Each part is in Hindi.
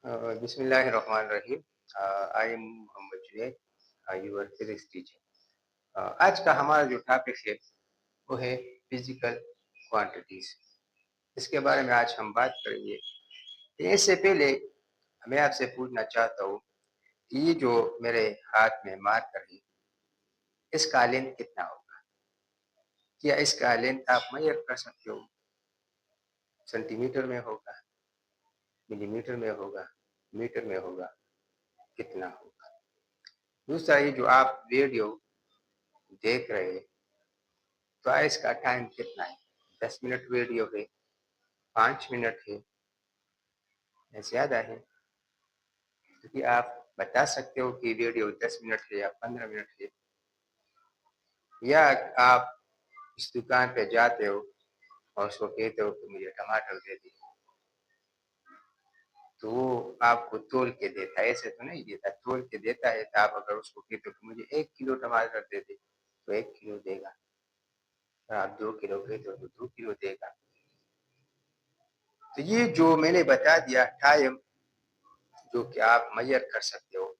बिस्मिल्लाहिर्रहमानिर्रहीम। I am Mohammad Junaid, your physics teacher. आज का हमारा जो टॉपिक है वो है फिजिकल क्वांटिटीज। इसके बारे में आज हम बात करेंगे। इससे पहले मैं आपसे पूछना चाहता हूँ कि ये जो मेरे हाथ में मार्कर है इसका लेंथ कितना होगा? क्या इसका लेंथ आप मेजर कर सकते हो? सेंटीमीटर में होगा, मिलीमीटर में होगा, मीटर में होगा, कितना होगा? दूसरा, ये जो आप वीडियो देख रहे हैं तो इसका टाइम कितना है? 10 मिनट वीडियो है, 5 मिनट है या ज्यादा है? क्योंकि आप बता सकते हो कि वीडियो 10 मिनट है या 15 मिनट है। या आप इस दुकान पे जाते हो और उसको कहते हो कि मुझे टमाटर दे दी, तो वो आपको तोल के देता है, ऐसे तो नहीं देता, तोल के देता है। तो आप अगर उसको कहते हो कि मुझे 1 किलो टमाटर दे दे तो 1 किलो देगा। अगर आप 2 किलो कहते हो तो 2 किलो देगा। तो ये जो मैंने बता दिया टाइम जो कि आप मेजर कर सकते हो,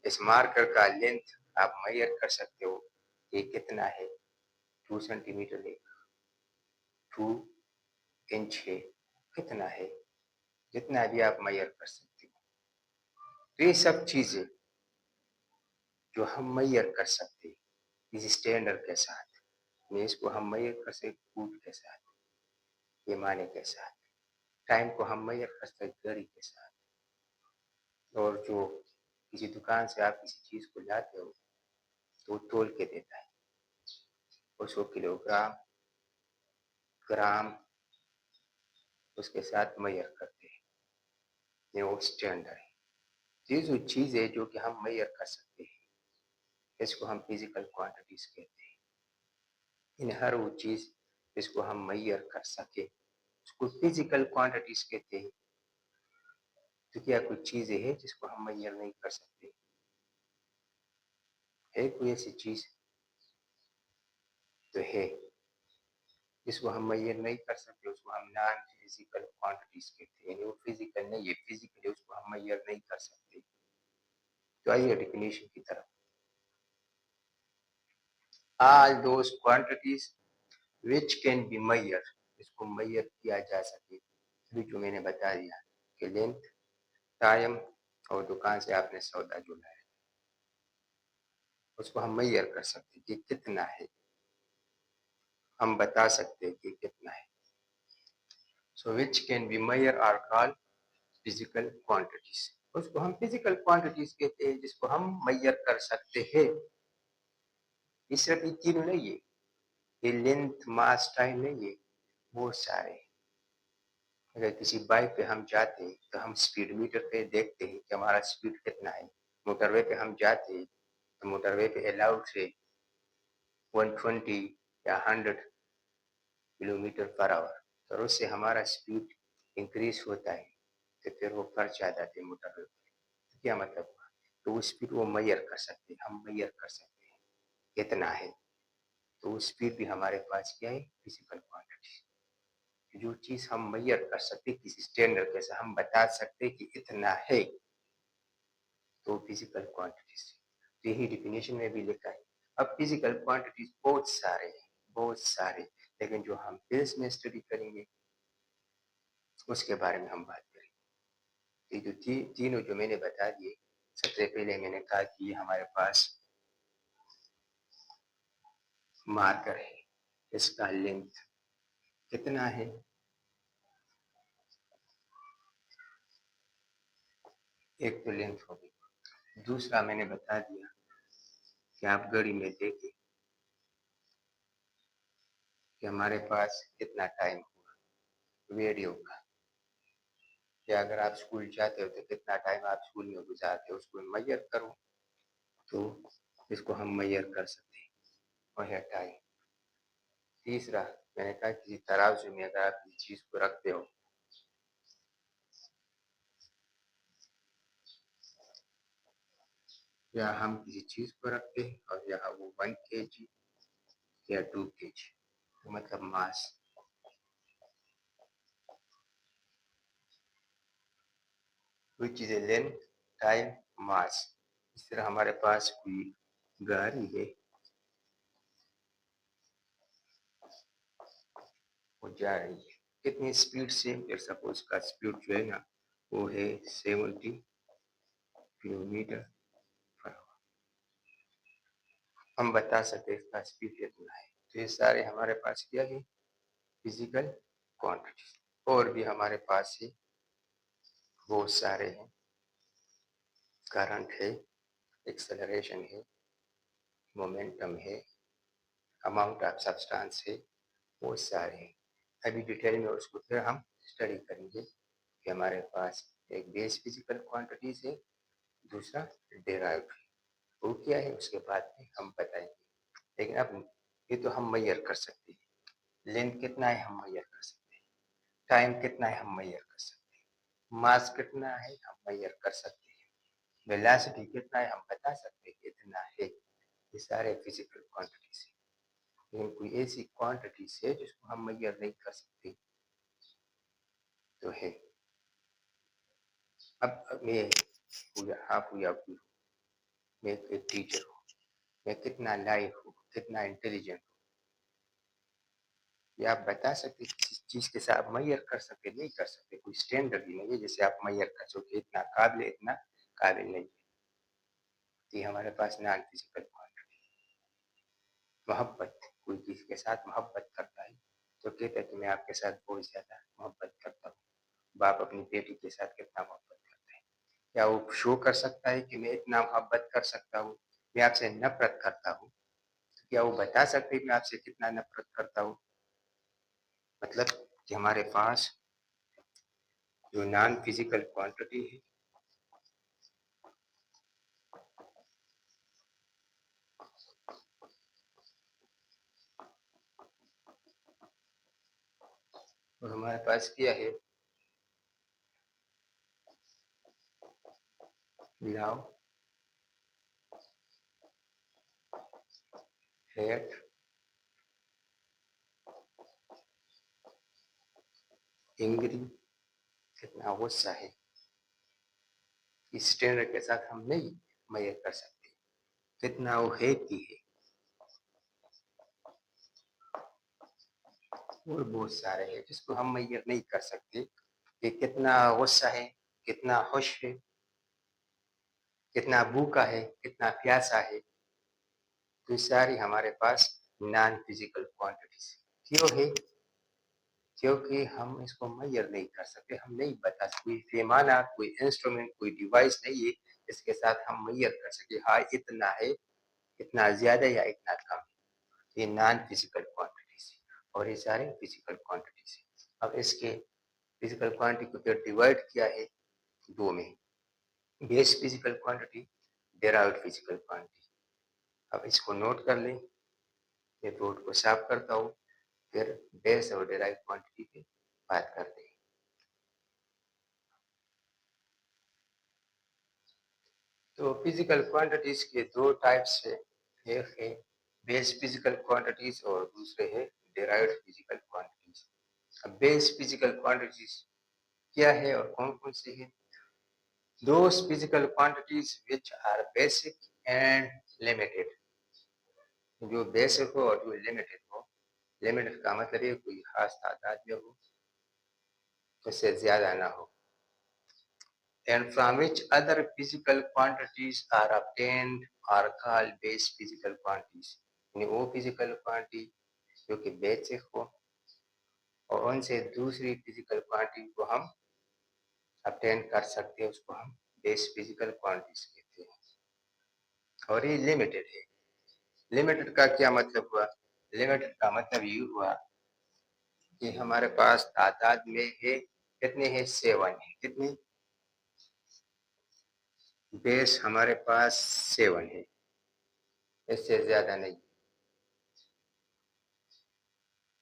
इस मार्कर का लेंथ आप मेजर कर सकते हो कि कितना है। 2 सेंटीमीटर है, 2 इंच है, कितना है, जितना भी आप मेजर कर सकते हो। तो ये सब चीजें जो हम मेजर कर सकते हैं इस स्टैंडर्ड के साथ, में इसको हम मेजर कर सकते फूट के साथ, पैमाने के साथ, टाइम को हम मेजर कर सकते घड़ी के साथ। और जो किसी दुकान से आप किसी चीज को लाते हो तो वो तोल के देता है, उसको किलोग्राम, ग्राम उसके साथ मेजर करते हैं। ये वो स्टैंडर्ड है। ये जो चीज है जो कि हम मेजर कर सकते हैं इसको हम फिजिकल क्वांटिटीज कहते हैं। इन हर वो चीज जिसको हम मेजर कर सके उसको फिजिकल क्वांटिटीज कहते हैं। तो क्या कुछ चीजें हैं जिसको हम मेजर नहीं कर सकते? है कोई ऐसी चीज? तो है, जिसको हम मेजर नहीं कर सकते उसको हम नॉन फिजिकल क्वांटिटीज कहते हैं। यानी वो फिजिकल नहीं है, फिजिकली उसको हम मेजर नहीं कर सकते। तो आइए डेफिनेशन की तरफ। All those quantities which can be measure, इसको मेजर किया जा सके। अभी जो मैंने बता दिया कि लेंथ, टाइम और दुकान से आपने सौदा जो लाया उसको हम मेजर कर सकते कि कितना है, हम बता सकते कि कितना है। So which can be measure are called physical quantities. उसको हम फिजिकल क्वांटिटीज कहते हैं जिसको हम मेजर कर सकते हैं। ये सिर्फ ये तीनों नहीं है, ये लेंथ, मास, टाइम नहीं है, बहुत सारे। अगर किसी बाइक पे हम जाते हैं तो हम स्पीड मीटर पे देखते हैं कि हमारा स्पीड कितना है। मोटरवे पे हम जाते हैं तो मोटरवे पे अलाउड से 120 या 100 किलोमीटर पर आवर, तो उससे हमारा स्पीड इंक्रीज होता है तो फिर वो खर्च आ जाते हैं मोटरवे पे। तो क्या मतलब हुआ? तो वो स्पीड वो मेजर कर सकते हैं, हम मेजर कर सकते हैं कितना है। तो वो स्पीड भी हमारे पास क्या है? Physical quantity. जो चीज हम मेजर कर सकते किसी स्टैंडर्ड के साथ, हम बता सकते कि इतना है, तो फिजिकल क्वांटिटीज। तो यही डिफिनेशन में भी लिखा है। अब फिजिकल क्वांटिटीज बहुत सारे हैं, बहुत सारे, लेकिन जो हम फिजिक्स में स्टडी करेंगे उसके बारे में हम बात करेंगे। ये जो तीनों जो मैंने बता दिए, सबसे पहले मैंने कहा कि ये हमारे पास मार्कर है, इसका लेंथ कितना है, एक तो लेंथ होगी। दूसरा मैंने बता दिया कि आप घड़ी में देखें कि हमारे पास कितना टाइम हुआ वीडियो का, या अगर आप स्कूल जाते हो तो कितना टाइम आप स्कूल में गुजारते हो उसको मेजर करो, तो इसको हम मेजर कर सकते हैं, और है टाइम। तीसरा मैंने कहा किसी तराजू में अगर आप किसी चीज को रखते हो, या हम किसी चीज को रखते हैं और यहाँ वो 1 kg या 2 kg, तो मतलब मास। Which is a length time mass. इस तरह हमारे पास कोई गाड़ी है, वो जा रही है कितनी स्पीड से, फिर सपोज का स्पीड जो है ना वो है 70 किलोमीटर पर आवर। हम बता सकते हैं इसका स्पीड कितना है। तो ये सारे हमारे पास क्या है, फिजिकल क्वांटिटी। और भी हमारे पास है बहुत सारे हैं, करंट है, एक्सेलरेशन है, मोमेंटम है, अमाउंट ऑफ सब्सटेंस है, बहुत सारे हैं। अभी डिटेल में उसको फिर हम स्टडी करेंगे कि हमारे पास एक बेस फिजिकल क्वांटिटीज है, दूसरा डेराइव्ड है, वो क्या है उसके बाद में हम बताएंगे। लेकिन अब ये तो हम मेजर कर सकते हैं, लेंथ कितना है हम मेजर कर सकते हैं, टाइम कितना है हम मेजर कर सकते हैं, मास कितना है हम मेजर कर सकते हैं, वेलोसिटी कितना है हम बता सकते हैं कितना है। ये सारे फिजिकल क्वांटिटीज है, लेकिन कोई ऐसी क्वांटिटीज है जिसको हम मेजर नहीं कर सकते तो है। अब मैं हुआ आप हुआ कोई, मैं एक टीचर हूँ, मैं कितना लाइक हूँ, कितना इंटेलिजेंट हूँ, ये आप बता सकते किसी चीज के साथ मेजर कर सकते नहीं कर सकते, कोई स्टैंडर्ड ही नहीं है जैसे आप मेजर कर सकते इतना काबिल है इतना काबिल नहीं है। ये हमारे पास नॉन फिजिकल क्वांटिटी। मोहब्बत, कोई किसी के साथ मोहब्बत करता है तो कहता है कि मैं आपके साथ बहुत ज्यादा मोहब्बत करता हूँ। बाप अपनी बेटी के साथ कितना मोहब्बत करता है, क्या वो शो कर सकता है कि मैं इतना मोहब्बत कर सकता हूँ। मैं आपसे नफरत करता हूँ, क्या वो बता सकते मैं आपसे कितना नफरत करता हूँ। मतलब कि हमारे पास जो नॉन फिजिकल क्वांटिटी है और हमारे पास क्या है, लव, हेट, एंग्री, कितना गुस्सा है। इस स्टैंडर्ड के साथ हम नहीं मेजर कर सकते कितना वो हैप्पी है। और बहुत सारे हैं जिसको हम मेजर नहीं कर सकते कि कितना गुस्सा है, कितना खुश है, कितना भूखा है, कितना प्यासा है। तो सारी हमारे पास नॉन फिजिकल क्वांटिटीज क्यों है, क्योंकि हम इसको मेजर नहीं कर सकते, हम नहीं बता सकते, कोई पैमाना, कोई इंस्ट्रूमेंट, कोई डिवाइस नहीं है इसके साथ हम मेजर कर सके हाँ इतना है, इतना ज्यादा या इतना कम। ये नॉन फिजिकल क्वांटिटीज है और ये सारे फिजिकल क्वांटिटीज है। अब इसके फिजिकल क्वांटिटी को फिर डिवाइड किया है दो में, base physical quantity, derived physical quantity. अब इसको नोट कर लें, ये बोर्ड को साफ करता हूँ, फिर बेस और डेराइव्ड क्वांटिटी पे बात करते हैं। तो फिजिकल क्वांटिटीज के दो टाइप्स है, एक है बेस फिजिकल क्वांटिटीज और दूसरे है डेराइव्ड फिजिकल क्वांटिटीज। अब बेस फिजिकल क्वांटिटीज क्या है और कौन कौन से है। Those physical quantities which are basic and limited, जो बेसिक हो और जो लिमिटेड हो। लिमिटेड का मतलब ये कोई खास तादाद में हो, उससे ज्यादा ना हो। And from which other physical quantities are obtained are called base physical quantities। यानी वो फिजिकल क्वांटिटी जो कि बेसिक हो और उनसे दूसरी फिजिकल क्वांटिटी को हम obtain कर सकते हैं, उसको हम बेस फिजिकल क्वांटिटीज कहते हैं। और ये लिमिटेड है। लिमिटेड का क्या मतलब हुआ, लिमिटेड का मतलब ये हुआ कि हमारे पास तादाद में है कितने हैं, 7 है। कितनी, बेस हमारे पास 7 है, इससे ज्यादा नहीं।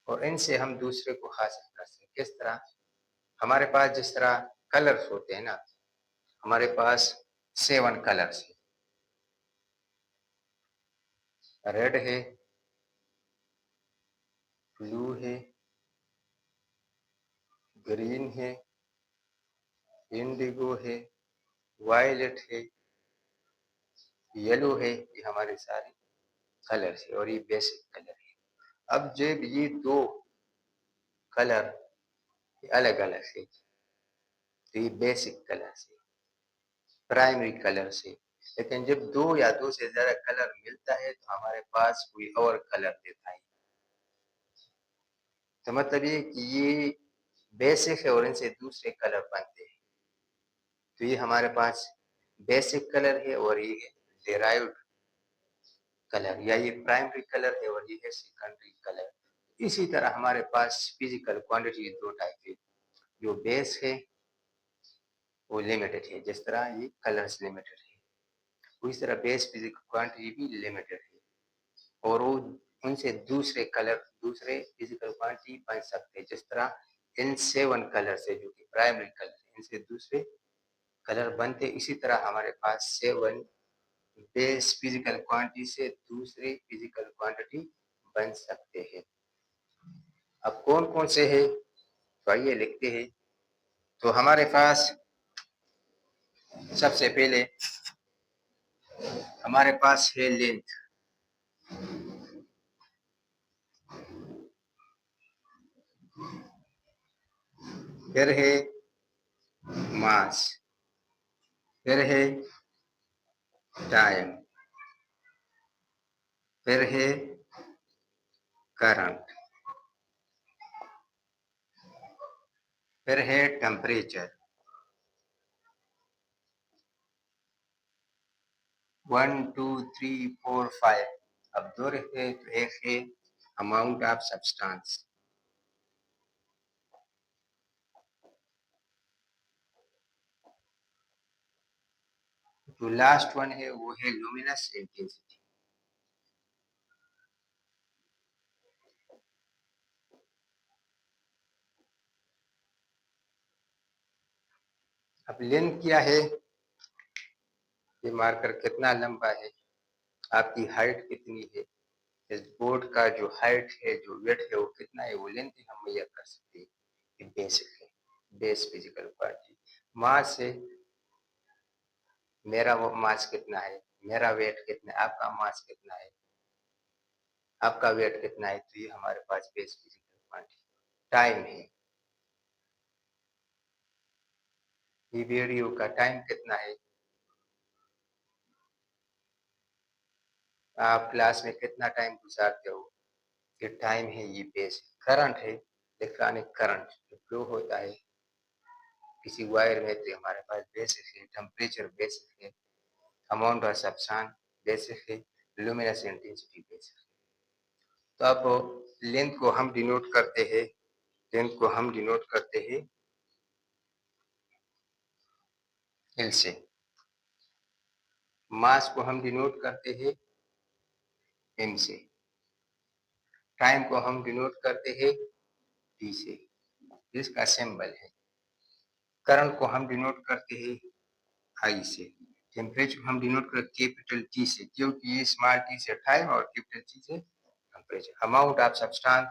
और इनसे हम दूसरे को हासिल कर सकते किस तरह, हमारे पास जिस तरह कलर्स होते हैं ना, हमारे पास 7 कलर्स है, रेड है, ब्लू है, ग्रीन है, इंडिगो है, वायलेट है, येलो है, ये हमारे सारे कलर्स है और ये बेसिक कलर है। अब जब ये दो कलर अलग अलग है तो ये बेसिक कलर है, प्राइमरी कलर से। लेकिन जब दो या दो से ज्यादा कलर मिलता है तो हमारे पास कोई और कलर देता है। तो मतलब ये कि ये बेसिक है और इनसे दूसरे कलर बनते हैं। तो ये हमारे पास बेसिक कलर है और ये है डेराइव्ड कलर, या ये प्राइमरी कलर है और ये है सेकेंडरी कलर। इसी तरह हमारे पास फिजिकल क्वांटिटी दो टाइप है, जो बेस है वो लिमिटेड है, जिस तरह ये कलर्स लिमिटेड है, उसी तरह बेस फिजिकल क्वांटिटी भी लिमिटेड है और वो उनसे दूसरे कलर दूसरे फिजिकल क्वांटिटी बन सकते हैं। जिस तरह इन 7 कलर से, जो कि प्राइमरी कलर है, इनसे दूसरे कलर बनते, इसी तरह हमारे पास 7 बेस फिजिकल क्वांटिटी से दूसरे फिजिकल क्वांटिटी बन सकते हैं। अब कौन कौन से है तो आइए लिखते हैं। तो हमारे पास सबसे पहले हमारे पास है लेंथ, फिर है मास, फिर है टाइम, फिर है करंट, फिर है टेम्परेचर। 1 2 3 4 5। अब दो रहते तो एक है अमाउंट ऑफ सब्सटेंस, जो लास्ट वन है वो है लुमिनस इंटेंसिटी। अब लेंथ क्या है, ये मार्कर कितना लंबा है, आपकी हाइट कितनी है, इस बोर्ड का जो हाइट है, जो वेट है वो कितना है, वो लेंथ हम मेजर कर सकते हैं। ये बेसिक है, बेस फिजिकल क्वांटिटी। मास है, मेरा वो मास कितना है, मेरा वेट कितना है, आपका मास कितना है, आपका वेट कितना है, तो ये हमारे पास बेस फिजिकल क्वांटिटी। टाइम है, ये वीडियो का टाइम कितना है, आप क्लास में कितना टाइम गुजारते हो, ये टाइम है, ये बेस। करंट है, इलेक्ट्रॉनिक करंट जो फ्लो होता है किसी वायर में, तो हमारे पास बेसिक है। टेम्परेचर बेसिक है, अमाउंट ऑफ सब्सटेंस बेसिक है, लुमिनस इंटेंसिटी बेसिक है। तो अब लेंथ को हम डिनोट करते हैं, लेंथ को हम डिनोट करते हैं एल से, मास को हम डिनोट करते हैं एम से, टाइम को हम डिनोट करते हैं टी से, जिसका सिंबल है। करंट को हम डिनोट करते हैं आई से, टेम्परेचर हम डिनोट करते हैं कैपिटल टी से, क्योंकि ये स्मॉल टी से टाइम और कैपिटल टी से टेम्परेचर। अमाउंट ऑफ सब्सटेंस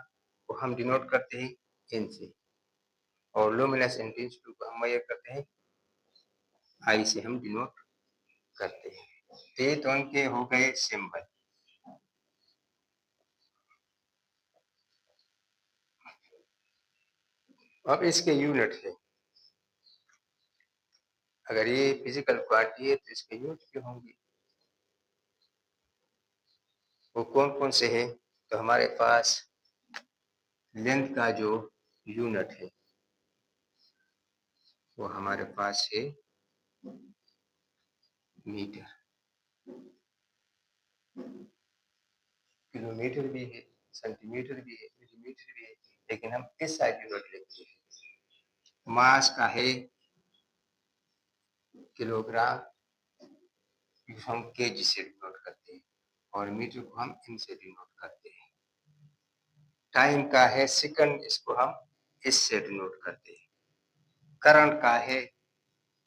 को हम डिनोट करते हैं एन से, और लुमिनस इंटेंसिटी को हम मेजर करते हैं आई से, हम डिनोट करते हैं। ये तो उनके हो गए सिंबल। अब इसके यूनिट है, अगर ये फिजिकल क्वांटिटी है तो इसके यूनिट क्या होंगे, वो कौन कौन से है। तो हमारे पास लेंथ का जो यूनिट है वो हमारे पास है मीटर, किलोमीटर भी है, सेंटीमीटर भी है, मिलीमीटर भी है, लेकिन हम इस साइड यूनिट लेते हैं। मास का है किलोग्राम, हम केजी से डिनोट करते हैं, और मीटर को हम इनसे डिनोट करते हैं। टाइम का है सेकंड, इसको हम इससे डिनोट करते हैं। करंट का है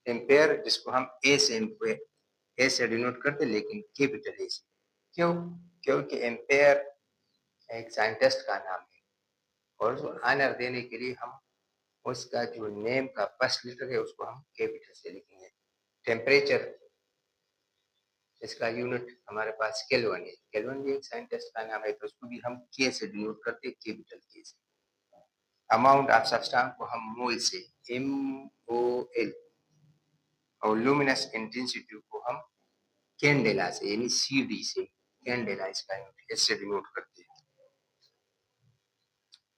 एम्पेयर, जिसको हम ए से एम्पेयर ए से डिनोट करते हैं, लेकिन कैपिटल ए से। क्यों, क्योंकि एम्पेयर एक साइंटिस्ट का नाम है, और जो आनर देने के लिए हम उसका जो नेम का फर्स्ट लेटर है उसको हम कैपिटल से लिखेंगे। टेम्परेचर, इसका यूनिट हमारे पास केल्विन है। केल्विन भी एक साइंटिस्ट का नाम है, तो उसको भी हम के से डिनोट करते हैं, कैपिटल के से। अमाउंट ऑफ सब्सटेंस को हम मोल से, MOL, और लुमिनस इंटेंसिटी को हम कैंडेला से यानी CD से, कैंडेला इसका यूनिट, इससे डिनोट करते हैं।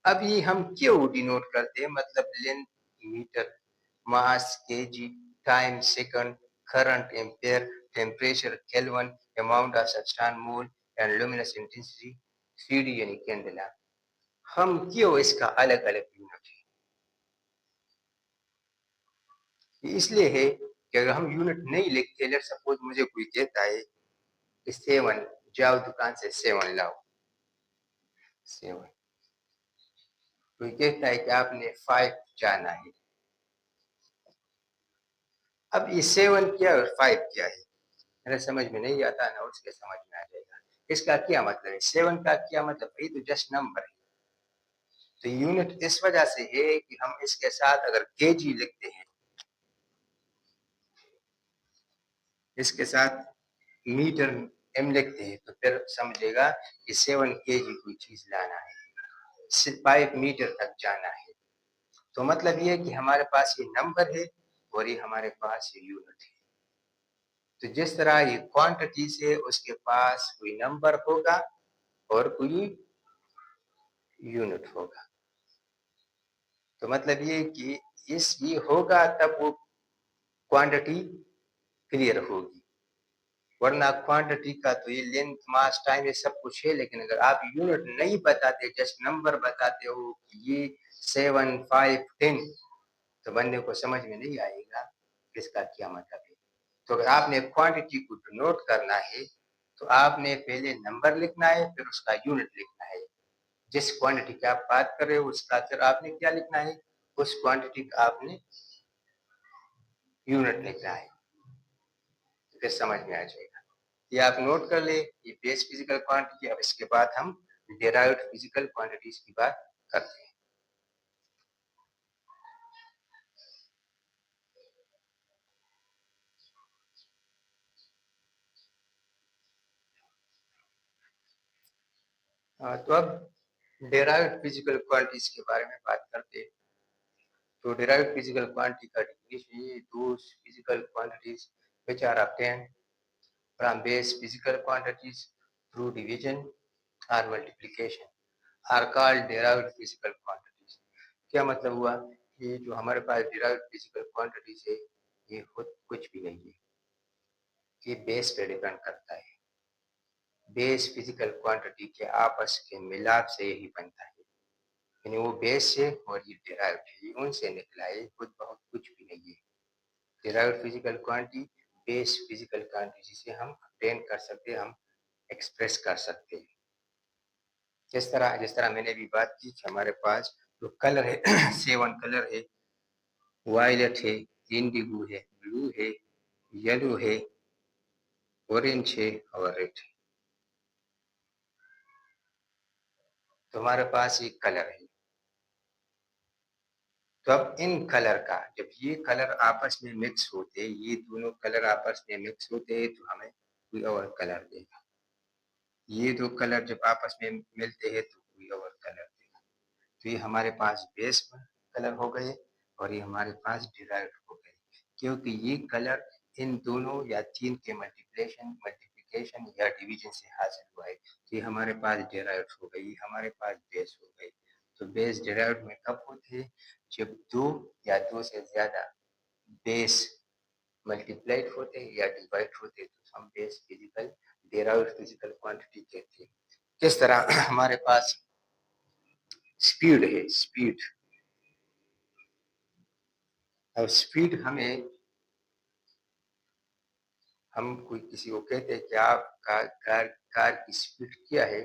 अब ये हम क्यों डिनोट करते हैं, मतलब length metre, mass KG, time second, current ampere, temperature kelvin, amount of substance mole and luminous intensity CD यानी कैंडेला, हम क्यों इसका अलग अलग यूनिट है? इसलिए है कि अगर हम यूनिट नहीं लिखते, लेट सपोज मुझे कोई कहता है कि 7, जाओ दुकान से 7 लाओ, 7, कोई कहता है कि आपने 5 जाना है। अब ये 7 क्या और 5 क्या है, मेरे समझ में नहीं आता ना, उसके समझ में आ जाएगा। इसका क्या मतलब है, 7 का क्या मतलब, ये तो जस्ट नंबर है। तो यूनिट इस वजह से है कि हम इसके साथ अगर केजी लिखते हैं, इसके साथ मीटर M लिखते हैं, तो फिर समझेगा कि 7 केजी कोई चीज लाना है, 5 मीटर तक जाना है। तो मतलब ये है कि हमारे पास ये नंबर है और ये हमारे पास ये यूनिट है। तो जिस तरह ये क्वांटिटी से उसके पास कोई नंबर होगा और कोई यूनिट होगा, तो मतलब ये कि इस ये होगा तब वो क्वांटिटी क्लियर होगी, वरना क्वांटिटी का तो ये लेंथ, मास, टाइम, ये सब कुछ है, लेकिन अगर आप यूनिट नहीं बताते, जस्ट नंबर बताते हो कि ये 7, 5, 10, तो बंदे को समझ में नहीं आएगा इसका क्या मतलब है। तो अगर आपने क्वांटिटी को नोट करना है, तो आपने पहले नंबर लिखना है, फिर उसका यूनिट लिखना है। जिस क्वांटिटी की आप बात कर रहे हो उसका फिर आपने क्या लिखना है, उस क्वांटिटी का आपने यूनिट लिखना है, तो फिर समझ में आ जाएगा। ये आप नोट कर ले, ये बेस फिजिकल क्वांटिटी। अब इसके बाद हम डेराइव्ड फिजिकल क्वांटिटीज की बात करते हैं। तो अब डेराइव्ड फिजिकल क्वांटिटीज के बारे में बात करते हैं। तो derived physical quantity का definition is those physical quantities which are obtained from base physical quantities through division or multiplication are called derived physical quantities। क्या मतलब हुआ, ये जो हमारे पास derived physical quantities है, ये खुद कुछ भी नहीं है, ये बेस पे डिपेंड करता है। बेस फिजिकल क्वांटिटी के आपस के मिलाप से यही बनता है, यानी वो बेस है और ये डिराइव्ड है, ये उनसे निकला है, खुद बहुत कुछ भी नहीं है। Derived physical quantity base physical quantity से हम ऑब्टेन कर सकते हैं, हम एक्सप्रेस कर सकते हैं। जिस तरह मैंने भी बात की कि हमारे पास जो कलर है 7 कलर है, वायलेट है, इंडिगो है, ब्लू है, येलो है, ऑरेंज है और रेड है। तो हमारे पास ये कलर है। तो अब इन कलर का, जब ये कलर आपस में मिक्स होते, ये दोनों कलर आपस में मिक्स होते हैं, तो हमें कोई और कलर देगा। ये दो कलर जब आपस में मिलते हैं तो कोई और कलर देगा। तो ये हमारे पास बेस कलर हो गए और ये हमारे पास डिराइव्ड हो गए, क्योंकि ये कलर इन दोनों या तीन के मल्टीप्लिकेशन या डिवीजन से हासिल हुआ है। तो ये हमारे पास डिराइव्ड हो गई, हमारे पास बेस हो गई। तो बेस डिराइव्ड में कब होते हैं, जब दो या दो से ज्यादा बेस मल्टीप्लाइड होते हैं या डिवाइड होते हैं, तो हम base physical derived physical quantity कहते हैं। किस तरह हमारे पास स्पीड है, स्पीड। अब स्पीड हमें, हम कोई किसी को कहते हैं कि आप कार की स्पीड क्या है,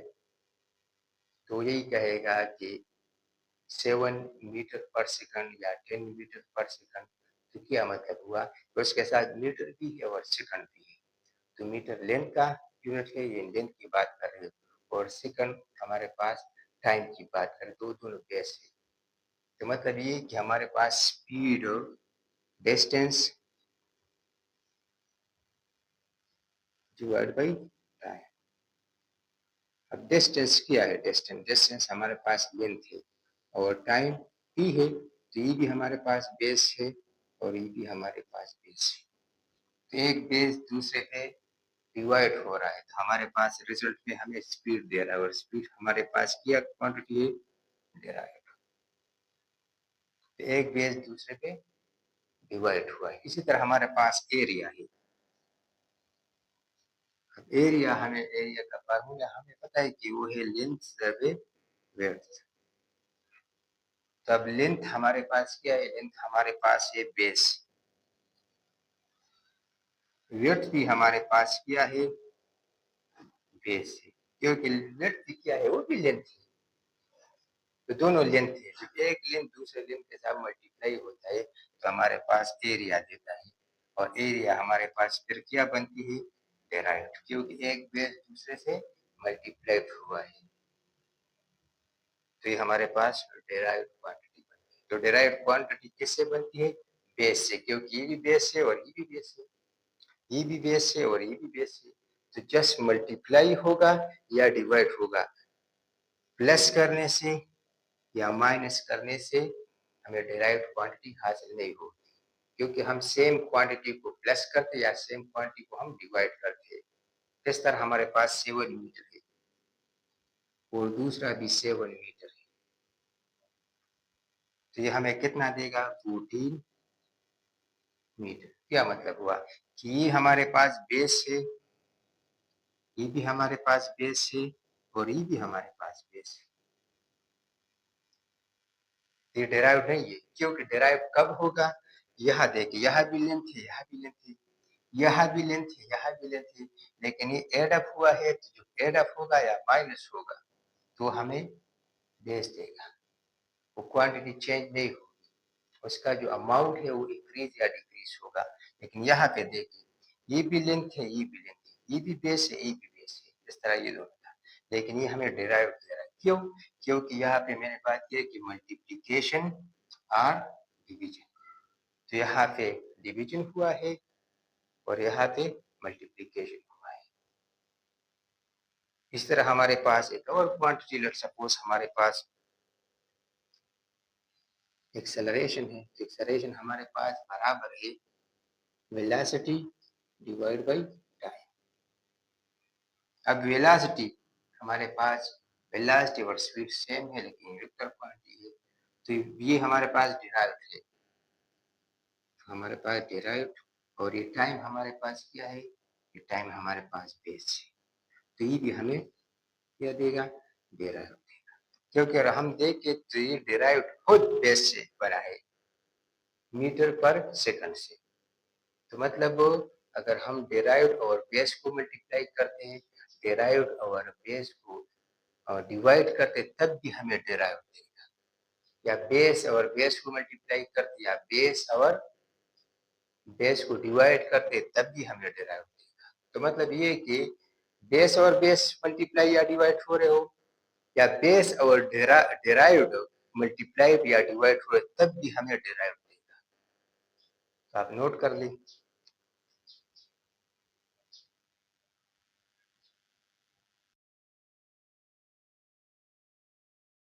तो यही कहेगा कि 7 मीटर पर सेकंड या 10 मीटर पर सेकंड। तो क्या मतलब हुआ, तो उसके साथ मीटर भी है और सेकंड भी है। तो मीटर लेंथ का यूनिट है, ये लेंथ की बात कर रहे हैं, और सेकंड हमारे पास टाइम की बात करें, तो दोनों बेस है। तो मतलब ये कि हमारे पास speed, distance divide by time. अब डिस्टेंस क्या है? डिस्टेंस हमारे पास लेंथ है और टाइम ई है, तो ई भी हमारे पास बेस है और ई भी हमारे पास बेस है। तो एक बेस दूसरे पे डिवाइड हो रहा है, तो हमारे पास रिजल्ट में हमें स्पीड दे रहा है और स्पीड हमारे पास क्या क्वांटिटी है? डेराइव। तो एक बेस दूसरे पे डिवाइड हुआ है। इसी तरह हमारे पास एरिया है। एरिया का फार्मूला हमें पता है कि वो है लेंथ सर्वे विड्थ। तब लेंथ हमारे पास क्या है? लेंथ हमारे पास है बेस। विड्थ भी हमारे पास क्या है? बेस है, क्योंकि विड्थ क्या है? वो भी लेंथ है। तो दोनों लेंथ है, जब एक लेंथ दूसरे लेंथ के साथ मल्टीप्लाई होता है तो हमारे पास एरिया देता है और एरिया हमारे पास फिर क्या बनती है? डेराइव, क्योंकि एक बेस दूसरे से मल्टीप्लाई हुआ है। तो ये हमारे पास डेराइव क्वांटिटी बनती है। तो डेराइव क्वांटिटी किससे बनती है? बेस से, क्योंकि ये भी बेस है और ये भी बेस है, ये भी बेस है और ये भी बेस है। तो जस्ट मल्टीप्लाई होगा या डिवाइड होगा, प्लस करने से या माइनस करने से हमें डेराइव्ड क्वांटिटी हासिल नहीं होगी, क्योंकि हम सेम क्वांटिटी को प्लस करते या सेम क्वांटिटी को हम डिवाइड करते। इस तरह हमारे पास 7 मीटर है और दूसरा भी 7 मीटर है, तो ये हमें कितना देगा? 14 मीटर। क्या मतलब हुआ कि ये हमारे पास बेस है, ये भी हमारे पास बेस है और ये भी हमारे पास बेस है। ये डेराइव नहीं है, क्योंकि डेराइव कब होगा? यहाँ देखिए, यहाँ भी लेंथ है, यहाँ भी लेंथ है, यहाँ भी लेंथ है, यहाँ भी लेंथ है, लेकिन ये एड अप हुआ है, तो जो एड अप होगा या माइनस होगा तो हमें बेस देगा। वो क्वांटिटी चेंज नहीं होगी, उसका जो अमाउंट है वो इंक्रीज या डिक्रीज होगा। लेकिन यहाँ पे देखिए, ये भी लेंथ है, ये भी लेंथ है, ये भी बेस है, ये भी बेस है, इस तरह ये दोनों था, लेकिन ये हमें डिराइव दे रहा है। क्यों? क्योंकि यहाँ पे मैंने बात की कि मल्टीप्लीकेशन और डिवीजन, तो यहाँ पे डिवीजन हुआ है और यहाँ पे मल्टीप्लीकेशन हुआ है। इस तरह हमारे पास एक और क्वांटिटी, लेट्स सपोज हमारे पास एक्सेलरेशन है, तो एक्सेलरेशन हमारे पास बराबर है वेलोसिटी डिवाइड बाय टाइम। अब वेलोसिटी हमारे पास, वेलोसिटी और स्पीड सेम है लेकिन वेक्टर क्वांटिटी है, तो ये हमारे पास डिराइव्ड है, हमारे पास डिराइव्ड, और ये टाइम हमारे पास क्या है? ये टाइम हमारे पास बेस है, तो ये भी हमें क्या देगा? डिराइव्ड देगा, क्योंकि अगर हम देखें तो ये डिराइव्ड खुद बेस से बना है, मीटर पर सेकंड से। तो मतलब अगर हम डिराइव्ड और बेस को मल्टीप्लाई करते हैं, डिराइव्ड और बेस को डिवाइड करते तब भी हमें डिराइव्ड देगा, या बेस और बेस को मल्टीप्लाई करते या बेस और बेस को डिवाइड करते तब भी हमें डिराइव्ड देगा। तो मतलब ये कि बेस और बेस मल्टीप्लाई या डिवाइड हो रहे हो, या बेस और डिराइव्ड मल्टीप्लाई या डिवाइड हो रहे तब भी हमें डिराइव्ड देगा। तो आप नोट कर लें।